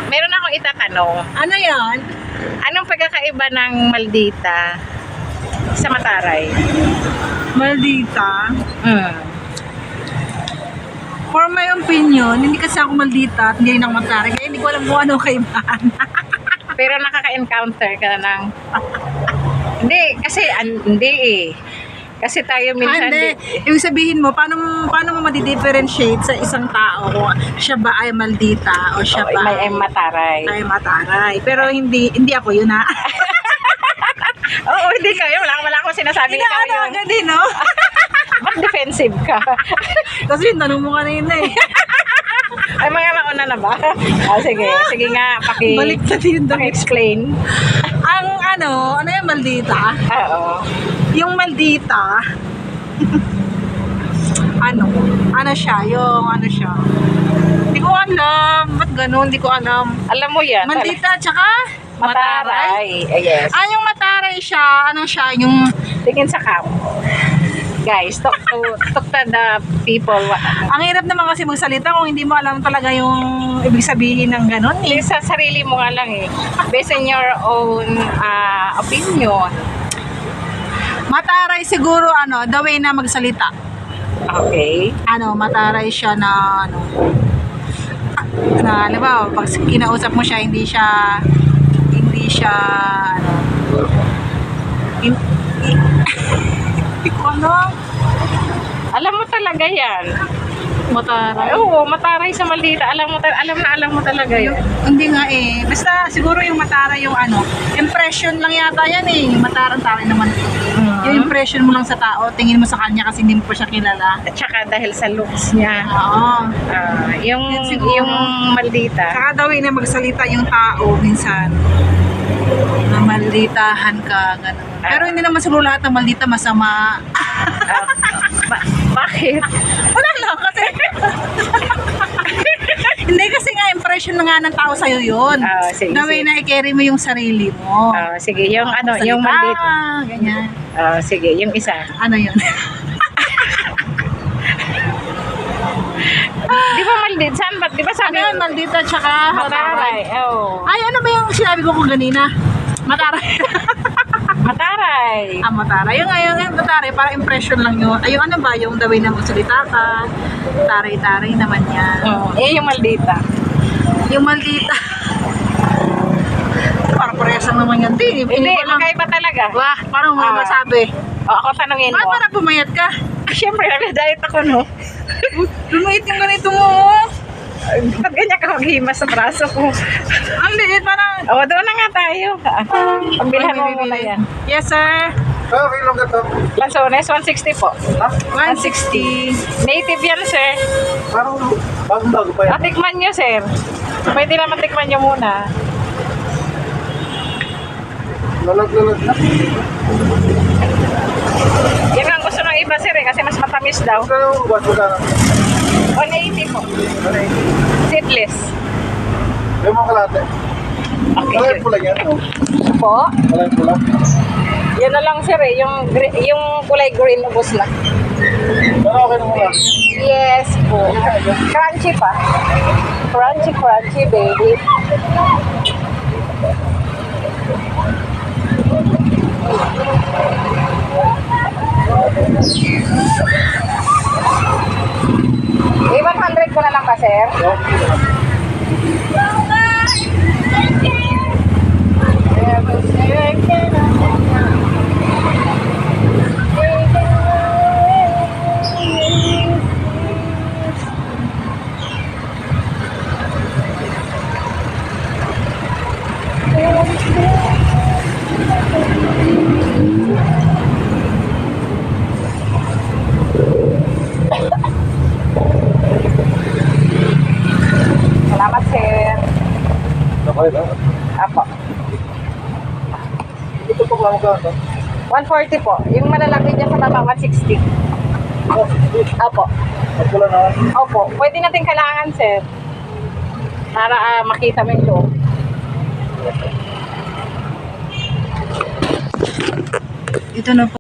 Meron akong itatanong. Ano yan? Anong pagkakaiba ng Maldita sa Mataray? Maldita? Mm. For my opinion, hindi kasi ako maldita at hindi rin ako Mataray. Kaya hindi ko alam kung anong kaibahan. Pero nakaka-encounter ka ng... Hindi, kasi hindi eh. Kasi tayo minsan... Hindi. Ibig sabihin mo, paano mo madi-differentiate sa isang tao kung siya ba ay maldita o siya ba may Mataray. ay Mataray. Pero hindi ako yun ha. Oo, hindi kayo. Wala akong sinasabi na kayo. agad din, no? Ba't defensive ka? Kasi yung tanong mo kanina eh. Ay, mga nauna na ba? Sige. Sige nga, Baliktad yun daw. paki-explain. Ang ano yung maldita? Oo. Yung maldita, ano siya, hindi ko alam, ba't ganun, hindi ko alam. Alam mo yan. Maldita, tsaka Mataray. Yes. Yung Mataray siya, yung, Tingin sa cam. Guys, talk to the people. ang hirap naman kasi magsalita kung hindi mo alam talaga yung ibig sabihin ng ganun eh. Sa sarili mo nga lang eh. Based on your own opinion. Mataray siguro, the way na magsalita. Okay. Mataray siya na, alam ba, pag kinausap mo siya, hindi siya, hindi ko alam. Alam mo talaga yan. Mataray. Oo, Mataray sa Maldita. Alam mo talaga yun. Hindi nga eh. Basta siguro yung Mataray yung impression lang yata yan eh. Mataray naman. Yung impression mo lang sa tao, tingin mo sa kanya kasi hindi mo pa siya kilala. At saka dahil sa looks niya. Oo. Yung Maldita. Saka daw na magsalita yung tao minsan. Na malditahan ka, gano'n. Pero hindi naman siguro lahat ng maldita masama. Bakit? Wala lang kasi. Hindi kasi nga impression na nga ng tao sa'yo yun. Sige, The way sige. na i-carry mo yung sarili mo. Sige, yung yung Maldita. Ganyan. Sige, yung isa. Ano yun? Di ba Maldita? Saan ba? Di ba sabi? Ano yun? Maldita tsaka Mataray. Oo. Ay, ano ba yung sinabi ko kung ganina? Mataray. Mataray. Mataray. Yung Mataray, para impression lang yun. Ay, yung ano ba? Yung the way na magsalita ka. Taray-taray naman yan. Yung Maldita. Yung Maldita. Parang parehas lang naman yan. Hindi, magkaiba talaga. Wah, parang mo masabi. Ako tanungin mo. Parang pumayat ka. Siyempre, nag-diet ako, no? Lumait yung ganito mo. Ba't ganyan ka maghimas sa braso ko? Ang liit, parang. Doon na nga tayo. Pagbilhan mo muna yan. Yes, sir. Okay lang ka to. Lanzones, 160 po. 160. Native yan, sir. Parang bagong-bago pa yan. Tikman nyo, sir. Pwede naman tikman nyo muna. Lalag na. Yan ang gusto ng iba, sir, kasi mas matamis daw. Kaya yung buwan mo na. 180 po. Seedless. Yung mga kalate. Okay. Wala yung pula yan. Po. Wala yung pula. Yan na lang, sir, yung kulay green, ubos na. Pero okay na mula. Yes po. Crunchy pa. Crunchy, baby. Eh, 100 ko na lang pa, sir. Salamat, sir. Okay lang. Apo. Ito po kamo ka to. 140 po. Yung malalaki dyan sa baba, 160. Apo. At pula na. Opo. Pwede natin kailangan, sir. Para makita mo yung loob. Ito na po.